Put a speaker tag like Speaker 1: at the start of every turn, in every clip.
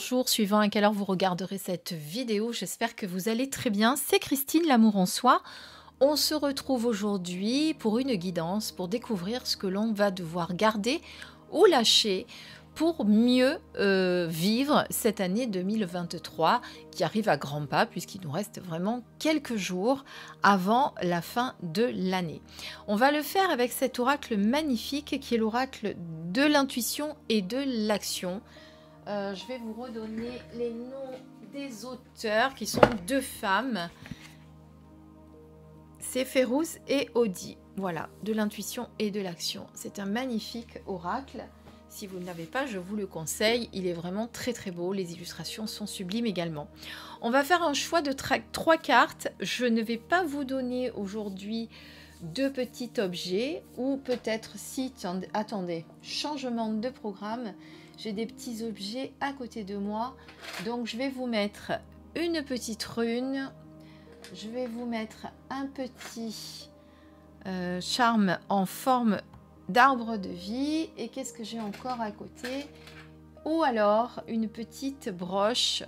Speaker 1: bonjour, suivant à quelle heure vous regarderez cette vidéo, j'espère que vous allez très bien. C'est Christine, l'amour en soi. On se retrouve aujourd'hui pour une guidance, pour découvrir ce que l'on va devoir garder ou lâcher pour mieux vivre cette année 2023 qui arrive à grands pas puisqu'il nous reste vraiment quelques jours avant la fin de l'année. On va le faire avec cet oracle magnifique qui est l'oracle de l'intuition et de l'action. Je vais vous redonner les noms des auteurs qui sont deux femmes. C'est Férouz et Audi. Voilà, de l'intuition et de l'action. C'est un magnifique oracle. Si vous ne l'avez pas, je vous le conseille. Il est vraiment très très beau. Les illustrations sont sublimes également. On va faire un choix de 3 cartes. Je ne vais pas vous donner aujourd'hui de petits objets ou peut-être si... Attendez, changement de programme. J'ai des petits objets à côté de moi. Donc je vais vous mettre une petite rune. Je vais vous mettre un petit charme en forme d'arbre de vie. Et qu'est-ce que j'ai encore à côté? Ou alors une petite broche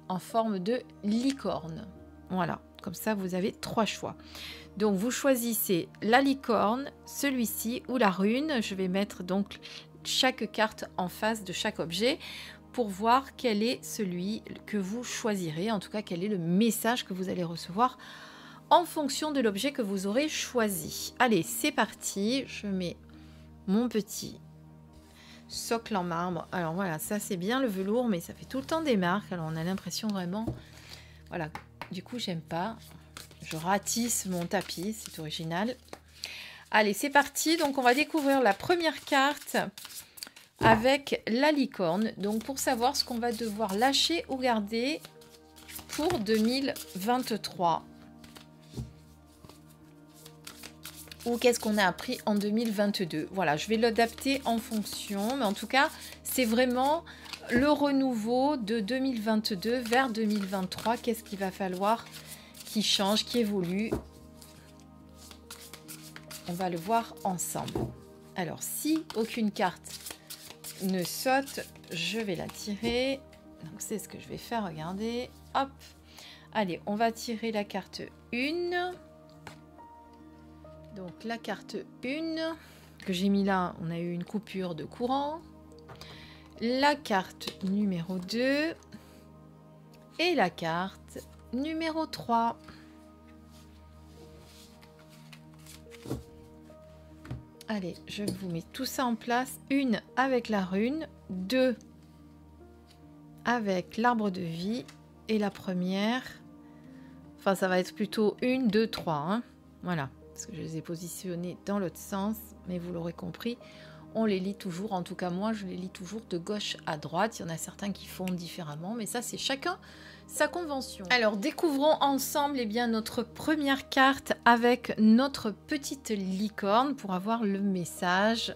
Speaker 1: en forme de licorne. Voilà, comme ça vous avez 3 choix. Donc vous choisissez la licorne, celui-ci ou la rune. Je vais mettre donc chaque carte en face de chaque objet pour voir quel est celui que vous choisirez, en tout cas quel est le message que vous allez recevoir en fonction de l'objet que vous aurez choisi. Allez, c'est parti, je mets mon petit socle en marbre. Alors voilà, ça c'est bien le velours, mais ça fait tout le temps des marques, alors on a l'impression vraiment... Voilà, du coup j'aime pas, je ratisse mon tapis, c'est original. Allez, c'est parti. Donc, on va découvrir la première carte avec la licorne. Donc, pour savoir ce qu'on va devoir lâcher ou garder pour 2023. Ou qu'est-ce qu'on a appris en 2022. Voilà, je vais l'adapter en fonction. Mais en tout cas, c'est vraiment le renouveau de 2022 vers 2023. Qu'est-ce qu'il va falloir qui change, qui évolue? On va le voir ensemble. Alors, si aucune carte ne saute, je vais la tirer. Donc, c'est ce que je vais faire. Regardez. Hop. Allez, on va tirer la carte 1. Donc, la carte 1 que j'ai mis là, on a eu une coupure de courant. La carte numéro 2. Et la carte numéro 3. Allez, je vous mets tout ça en place. 1 avec la rune, 2 avec l'arbre de vie et la première. Enfin, ça va être plutôt 1, 2, 3. Hein. Voilà, parce que je les ai positionnés dans l'autre sens. Mais vous l'aurez compris, on les lit toujours. En tout cas, moi, je les lis toujours de gauche à droite. Il y en a certains qui font différemment. Mais ça, c'est chacun sa convention. Alors, découvrons ensemble notre première carte avec notre petite licorne pour avoir le message.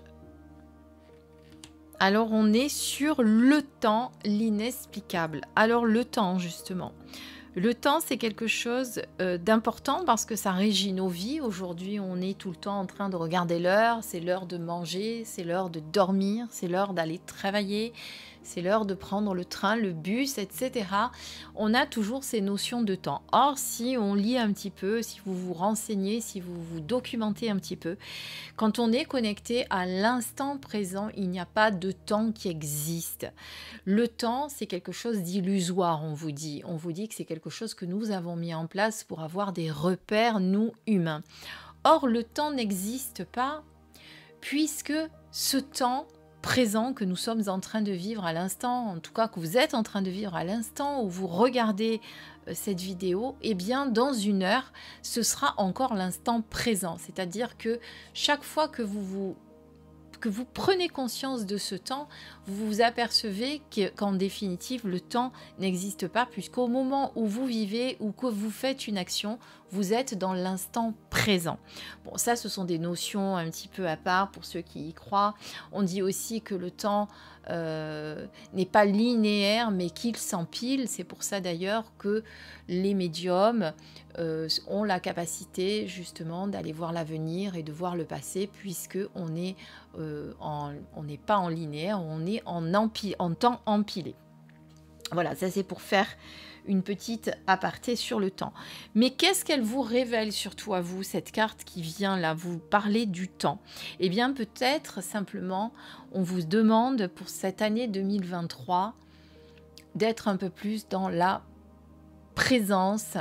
Speaker 1: Alors, on est sur le temps, l'inexplicable. Alors, le temps, justement. Le temps, c'est quelque chose d'important parce que ça régit nos vies. Aujourd'hui, on est tout le temps en train de regarder l'heure. C'est l'heure de manger, c'est l'heure de dormir, c'est l'heure d'aller travailler. C'est l'heure de prendre le train, le bus, etc. On a toujours ces notions de temps. Or, si on lit un petit peu, si vous vous renseignez, si vous vous documentez un petit peu, quand on est connecté à l'instant présent, il n'y a pas de temps qui existe. Le temps, c'est quelque chose d'illusoire, on vous dit. On vous dit que c'est quelque chose que nous avons mis en place pour avoir des repères, nous, humains. Or, le temps n'existe pas puisque ce temps présent que nous sommes en train de vivre à l'instant, en tout cas que vous êtes en train de vivre à l'instant où vous regardez cette vidéo, eh bien dans 1 heure, ce sera encore l'instant présent. C'est-à-dire que chaque fois que vous prenez conscience de ce temps, vous vous apercevez qu'en définitive, le temps n'existe pas, puisqu'au moment où vous vivez ou que vous faites une action, vous êtes dans l'instant présent. Bon, ça, ce sont des notions un petit peu à part pour ceux qui y croient. On dit aussi que le temps n'est pas linéaire, mais qu'il s'empile. C'est pour ça d'ailleurs que les médiums ont la capacité justement d'aller voir l'avenir et de voir le passé, puisque on n'est pas en linéaire, on est en temps empilé. Voilà, ça c'est pour faire une petite aparté sur le temps. Mais qu'est-ce qu'elle vous révèle surtout à vous, cette carte qui vient là vous parler du temps? Eh bien peut-être simplement, on vous demande pour cette année 2023 d'être un peu plus dans la présence,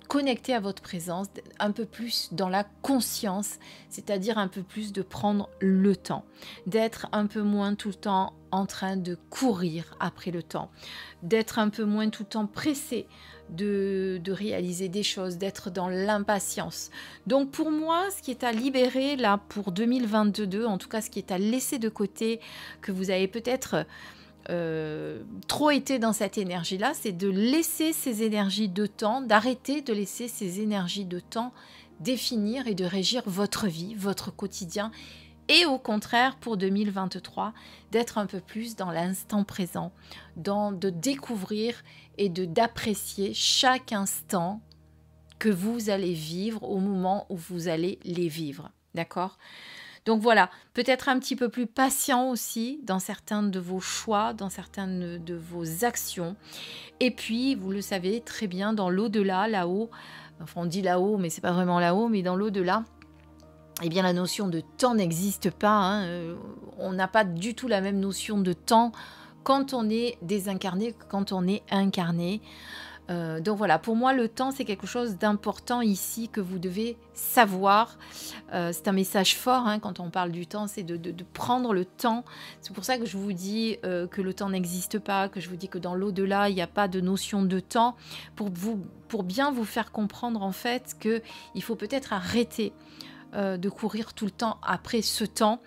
Speaker 1: connecté à votre présence, un peu plus dans la conscience, c'est-à-dire un peu plus de prendre le temps, d'être un peu moins tout le temps en train de courir après le temps, d'être un peu moins tout le temps pressé de réaliser des choses, d'être dans l'impatience. Donc pour moi, ce qui est à libérer là pour 2022, en tout cas ce qui est à laisser de côté, que vous avez peut-être trop été dans cette énergie-là, c'est de laisser ces énergies de temps, d'arrêter de laisser ces énergies de temps définir et de régir votre vie, votre quotidien, et au contraire pour 2023, d'être un peu plus dans l'instant présent, de découvrir et d'apprécier chaque instant que vous allez vivre au moment où vous allez les vivre, d'accord ? Donc voilà, peut-être un petit peu plus patient aussi dans certains de vos choix, dans certaines de vos actions. Et puis, vous le savez très bien, dans l'au-delà, là-haut, enfin on dit là-haut, mais c'est pas vraiment là-haut, mais dans l'au-delà, eh bien la notion de temps n'existe pas. Hein. On n'a pas du tout la même notion de temps quand on est désincarné que quand on est incarné. Donc voilà, pour moi le temps c'est quelque chose d'important ici que vous devez savoir. C'est un message fort hein, quand on parle du temps, c'est de prendre le temps. C'est pour ça que je vous dis que le temps n'existe pas, que je vous dis que dans l'au-delà il n'y a pas de notion de temps, pour bien vous faire comprendre en fait qu'il faut peut-être arrêter de courir tout le temps après ce temps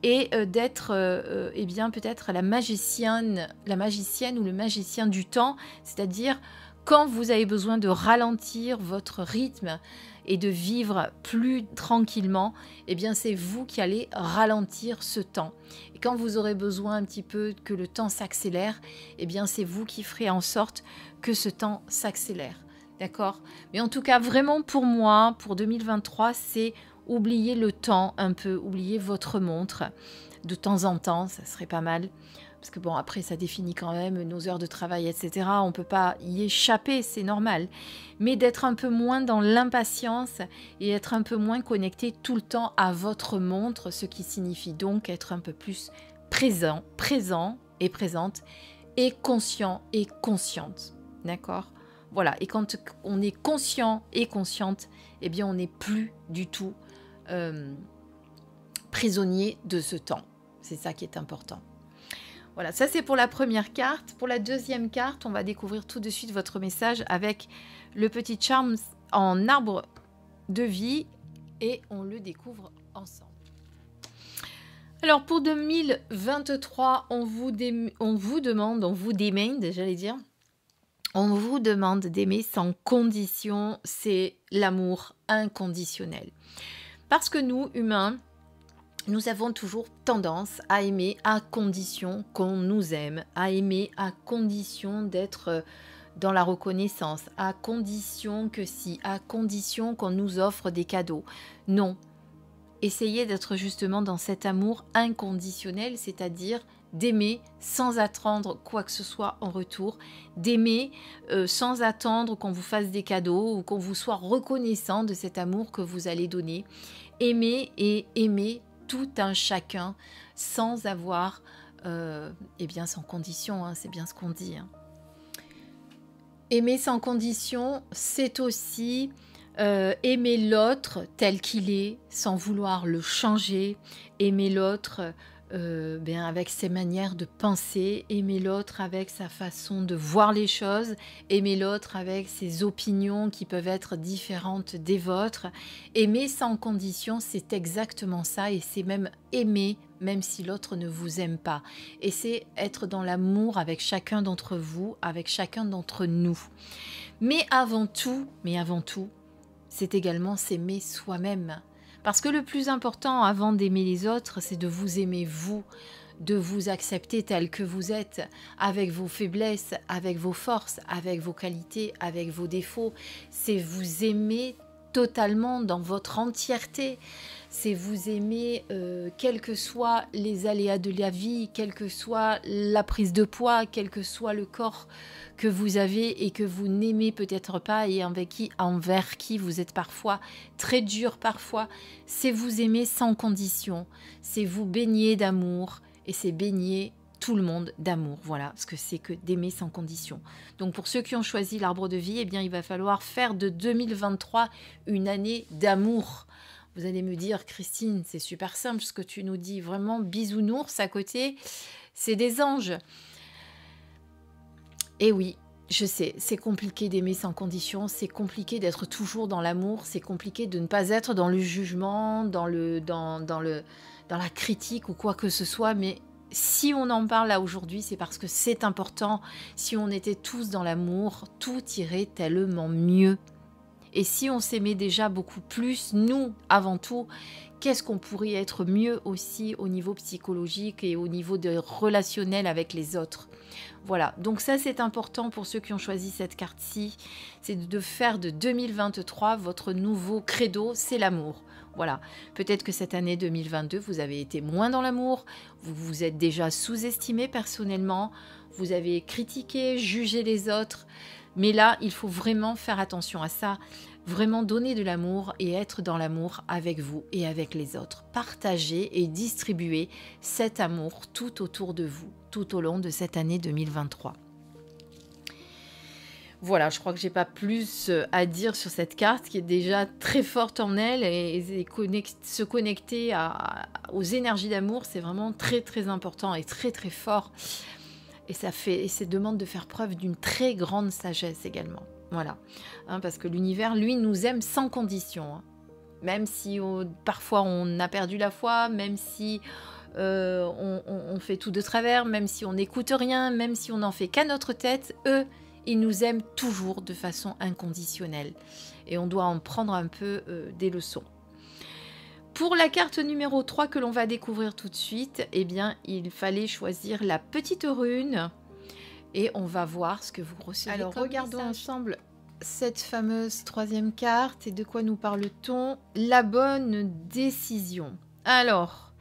Speaker 1: et d'être eh bien peut-être la magicienne ou le magicien du temps, c'est-à-dire quand vous avez besoin de ralentir votre rythme et de vivre plus tranquillement, eh bien c'est vous qui allez ralentir ce temps. Et quand vous aurez besoin un petit peu que le temps s'accélère, eh bien c'est vous qui ferez en sorte que ce temps s'accélère. D'accord ? Mais en tout cas, vraiment pour moi, pour 2023, c'est oublier le temps un peu, oublier votre montre de temps en temps, ça serait pas mal. Parce que bon, après, ça définit quand même nos heures de travail, etc. On ne peut pas y échapper, c'est normal. Mais d'être un peu moins dans l'impatience et être un peu moins connecté tout le temps à votre montre, ce qui signifie donc être un peu plus présent et présente, et conscient et consciente. D'accord ? Voilà, et quand on est conscient et consciente, eh bien on n'est plus du tout prisonnier de ce temps. C'est ça qui est important. Voilà, ça c'est pour la première carte. Pour la deuxième carte, on va découvrir tout de suite votre message avec le petit charme en arbre de vie et on le découvre ensemble. Alors pour 2023, on vous demande d'aimer sans condition, c'est l'amour inconditionnel. Parce que nous, humains, nous avons toujours tendance à aimer à condition qu'on nous aime, à aimer à condition d'être dans la reconnaissance, à condition que si, à condition qu'on nous offre des cadeaux. Non, essayez d'être justement dans cet amour inconditionnel, c'est-à-dire d'aimer sans attendre quoi que ce soit en retour, d'aimer sans attendre qu'on vous fasse des cadeaux ou qu'on vous soit reconnaissant de cet amour que vous allez donner. Aimer et aimer tout un chacun sans avoir, eh bien sans condition, hein, c'est bien ce qu'on dit. Hein. Aimer sans condition, c'est aussi aimer l'autre tel qu'il est, sans vouloir le changer, aimer l'autre avec ses manières de penser, aimer l'autre avec sa façon de voir les choses, aimer l'autre avec ses opinions qui peuvent être différentes des vôtres. Aimer sans condition, c'est exactement ça et c'est même aimer même si l'autre ne vous aime pas. Et c'est être dans l'amour avec chacun d'entre vous, avec chacun d'entre nous. Mais avant tout, c'est également s'aimer soi-même. Parce que le plus important avant d'aimer les autres, c'est de vous aimer vous, de vous accepter tel que vous êtes, avec vos faiblesses, avec vos forces, avec vos qualités, avec vos défauts. C'est vous aimer totalement dans votre entièreté. C'est vous aimer quels que soient les aléas de la vie, quelle que soit la prise de poids, quel que soit le corps que vous avez et que vous n'aimez peut-être pas et envers qui vous êtes parfois très dur parfois. C'est vous aimer sans condition, c'est vous baigner d'amour et c'est baigner tout le monde d'amour. Voilà ce que c'est que d'aimer sans condition. Donc pour ceux qui ont choisi l'arbre de vie, eh bien il va falloir faire de 2023 une année d'amour. Vous allez me dire, Christine, c'est super simple ce que tu nous dis, vraiment bisounours à côté, c'est des anges. Et oui, je sais, c'est compliqué d'aimer sans condition, c'est compliqué d'être toujours dans l'amour, c'est compliqué de ne pas être dans le jugement, dans la critique ou quoi que ce soit, mais si on en parle là aujourd'hui, c'est parce que c'est important. Si on était tous dans l'amour, tout irait tellement mieux. Et si on s'aimait déjà beaucoup plus, nous, avant tout, qu'est-ce qu'on pourrait être mieux aussi au niveau psychologique et au niveau de relationnel avec les autres. Voilà, donc ça c'est important pour ceux qui ont choisi cette carte-ci, c'est de faire de 2023 votre nouveau credo, c'est l'amour. Voilà, peut-être que cette année 2022, vous avez été moins dans l'amour, vous vous êtes déjà sous-estimé personnellement, vous avez critiqué, jugé les autres, mais là, il faut vraiment faire attention à ça, vraiment donner de l'amour et être dans l'amour avec vous et avec les autres. Partagez et distribuez cet amour tout autour de vous, tout au long de cette année 2023. Voilà, je crois que j'ai pas plus à dire sur cette carte qui est déjà très forte en elle et se connecter aux énergies d'amour, c'est vraiment très très important et très très fort. Et ça demande de faire preuve d'une très grande sagesse également. Voilà, parce que l'univers, lui, nous aime sans condition. Même si parfois on a perdu la foi, même si on fait tout de travers, même si on n'écoute rien, même si on n'en fait qu'à notre tête, eux, ils nous aiment toujours de façon inconditionnelle. Et on doit en prendre un peu des leçons. Pour la carte numéro 3 que l'on va découvrir tout de suite, eh bien, il fallait choisir la petite rune et on va voir ce que vous recevez. Alors, regardons ensemble cette fameuse troisième carte et de quoi nous parle-t-on? La bonne décision. Alors,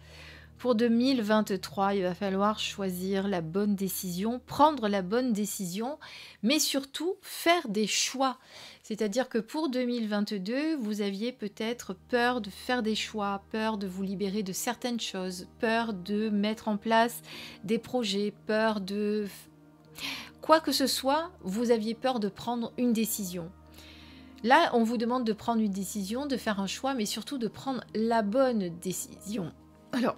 Speaker 1: pour 2023, il va falloir choisir la bonne décision, prendre la bonne décision, mais surtout faire des choix. C'est-à-dire que pour 2022, vous aviez peut-être peur de faire des choix, peur de vous libérer de certaines choses, peur de mettre en place des projets, peur de... Quoi que ce soit, vous aviez peur de prendre une décision. Là, on vous demande de prendre une décision, de faire un choix, mais surtout de prendre la bonne décision. Alors,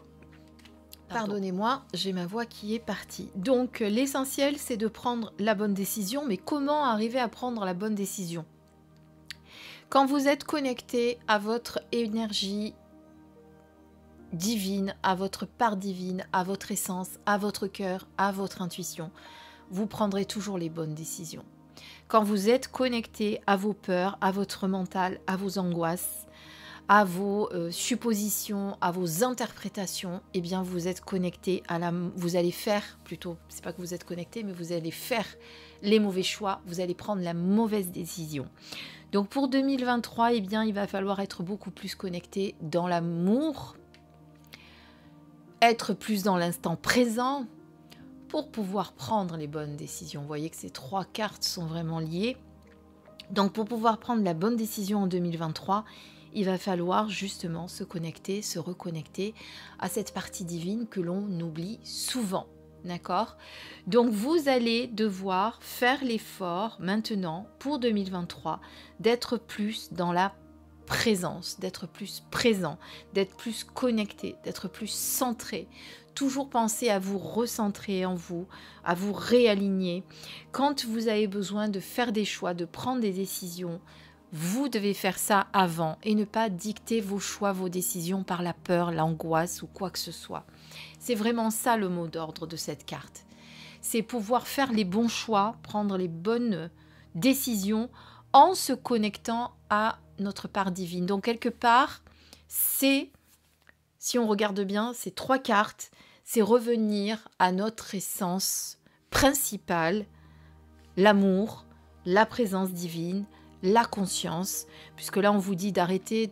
Speaker 1: pardonnez-moi, j'ai ma voix qui est partie. Donc, l'essentiel, c'est de prendre la bonne décision, mais comment arriver à prendre la bonne décision? Quand vous êtes connecté à votre énergie divine, à votre part divine, à votre essence, à votre cœur, à votre intuition, vous prendrez toujours les bonnes décisions. Quand vous êtes connecté à vos peurs, à votre mental, à vos angoisses, à vos suppositions, à vos interprétations, eh bien vous êtes connecté vous allez faire plutôt, c'est pas que vous êtes connecté, mais vous allez faire les mauvais choix, vous allez prendre la mauvaise décision. Donc pour 2023, eh bien il va falloir être beaucoup plus connecté dans l'amour, être plus dans l'instant présent pour pouvoir prendre les bonnes décisions. Vous voyez que ces trois cartes sont vraiment liées. Donc pour pouvoir prendre la bonne décision en 2023, il va falloir justement se connecter, se reconnecter à cette partie divine que l'on oublie souvent. D'accord? Donc vous allez devoir faire l'effort maintenant pour 2023 d'être plus dans la présence, d'être plus présent, d'être plus connecté, d'être plus centré. Toujours penser à vous recentrer en vous, à vous réaligner. Quand vous avez besoin de faire des choix, de prendre des décisions, vous devez faire ça avant et ne pas dicter vos choix, vos décisions par la peur, l'angoisse ou quoi que ce soit. C'est vraiment ça le mot d'ordre de cette carte. C'est pouvoir faire les bons choix, prendre les bonnes décisions en se connectant à notre part divine. Donc quelque part, si on regarde bien, ces trois cartes, c'est revenir à notre essence principale, l'amour, la présence divine, la conscience, puisque là on vous dit d'arrêter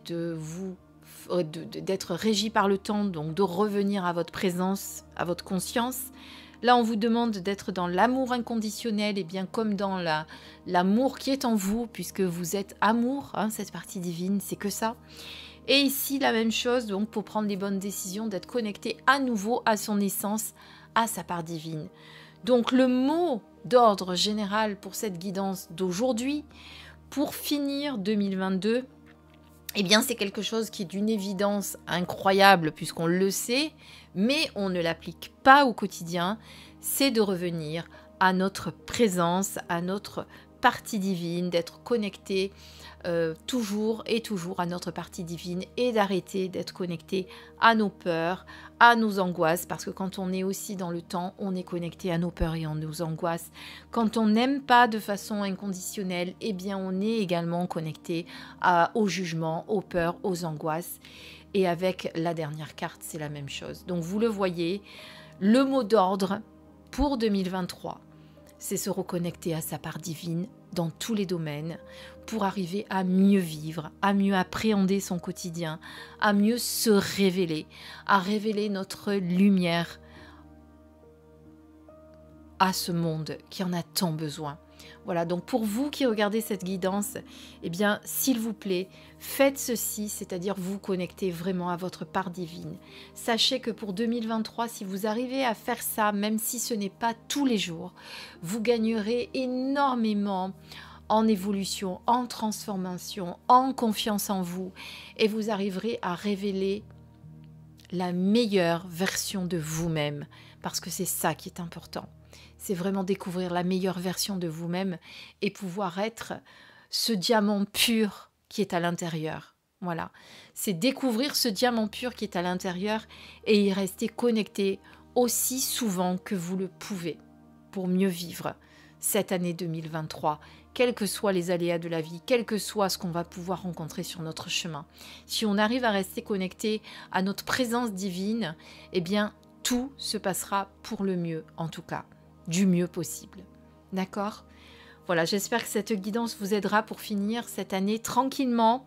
Speaker 1: d'être régi par le temps, donc de revenir à votre présence, à votre conscience. Là on vous demande d'être dans l'amour inconditionnel, et bien comme dans l'amour qui est en vous, puisque vous êtes amour, hein, cette partie divine, c'est que ça. Et ici la même chose, donc pour prendre les bonnes décisions, d'être connecté à nouveau à son essence, à sa part divine. Donc le mot d'ordre général pour cette guidance d'aujourd'hui, pour finir 2022, eh bien c'est quelque chose qui est d'une évidence incroyable puisqu'on le sait, mais on ne l'applique pas au quotidien, c'est de revenir à notre présence, à notre partie divine, d'être connecté toujours et toujours à notre partie divine et d'arrêter d'être connecté à nos peurs, à nos angoisses, parce que quand on est aussi dans le temps, on est connecté à nos peurs et à nos angoisses. Quand on n'aime pas de façon inconditionnelle, eh bien on est également connecté au jugement, aux peurs, aux angoisses. Et avec la dernière carte, c'est la même chose. Donc vous le voyez, le mot d'ordre pour 2023, c'est se reconnecter à sa part divine dans tous les domaines pour arriver à mieux vivre, à mieux appréhender son quotidien, à mieux se révéler, à révéler notre lumière à ce monde qui en a tant besoin. Voilà, donc pour vous qui regardez cette guidance, eh bien, s'il vous plaît, faites ceci, c'est-à-dire vous connectez vraiment à votre part divine. Sachez que pour 2023, si vous arrivez à faire ça, même si ce n'est pas tous les jours, vous gagnerez énormément en évolution, en transformation, en confiance en vous, et vous arriverez à révéler la meilleure version de vous-même, parce que c'est ça qui est important. C'est vraiment découvrir la meilleure version de vous-même et pouvoir être ce diamant pur qui est à l'intérieur. Voilà, c'est découvrir ce diamant pur qui est à l'intérieur et y rester connecté aussi souvent que vous le pouvez pour mieux vivre cette année 2023, quels que soient les aléas de la vie, quel que soit ce qu'on va pouvoir rencontrer sur notre chemin. Si on arrive à rester connecté à notre présence divine, eh bien, tout se passera pour le mieux, en tout cas, du mieux possible. D'accord ? Voilà, j'espère que cette guidance vous aidera pour finir cette année tranquillement,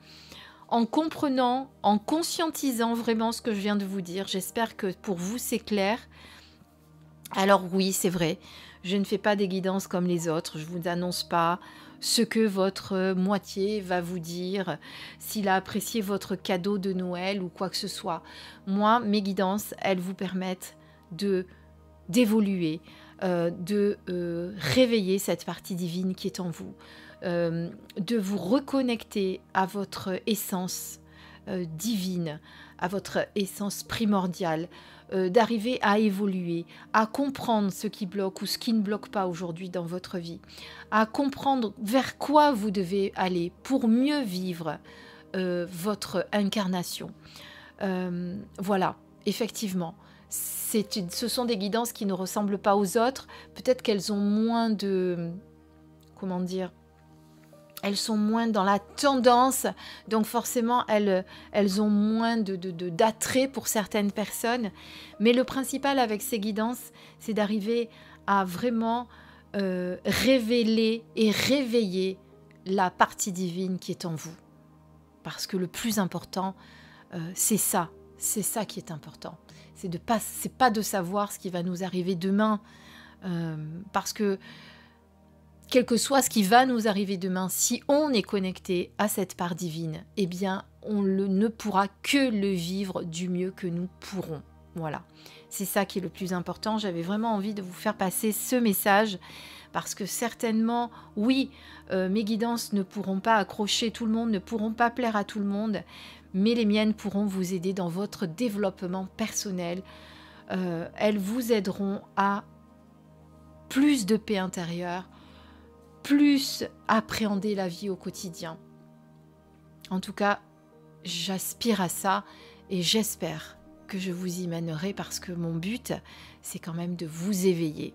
Speaker 1: en comprenant, en conscientisant vraiment ce que je viens de vous dire. J'espère que pour vous, c'est clair. Alors oui, c'est vrai, je ne fais pas des guidances comme les autres, je ne vous annonce pas ce que votre moitié va vous dire, s'il a apprécié votre cadeau de Noël ou quoi que ce soit. Moi, mes guidances, elles vous permettent d'évoluer, de réveiller cette partie divine qui est en vous, de vous reconnecter à votre essence divine, à votre essence primordiale, d'arriver à évoluer, à comprendre ce qui bloque ou ce qui ne bloque pas aujourd'hui dans votre vie, à comprendre vers quoi vous devez aller pour mieux vivre votre incarnation. Voilà, effectivement, ce sont des guidances qui ne ressemblent pas aux autres. Peut-être qu'elles ont moins de... Comment dire ? Elles sont moins dans la tendance, donc forcément, elles ont moins d'attrait pour certaines personnes. Mais le principal avec ces guidances, c'est d'arriver à vraiment révéler et réveiller la partie divine qui est en vous. Parce que le plus important, c'est ça qui est important. C'est pas de savoir ce qui va nous arriver demain, parce que quel que soit ce qui va nous arriver demain, si on est connecté à cette part divine, eh bien, on ne pourra que le vivre du mieux que nous pourrons. Voilà, c'est ça qui est le plus important. J'avais vraiment envie de vous faire passer ce message, parce que certainement, oui, mes guidances ne pourront pas accrocher tout le monde, ne pourront pas plaire à tout le monde, mais les miennes pourront vous aider dans votre développement personnel. Elles vous aideront à plus de paix intérieure, plus appréhender la vie au quotidien. En tout cas, j'aspire à ça et j'espère que je vous y mènerai, parce que mon but, c'est quand même de vous éveiller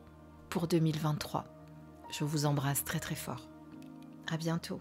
Speaker 1: pour 2023. Je vous embrasse très très fort. À bientôt.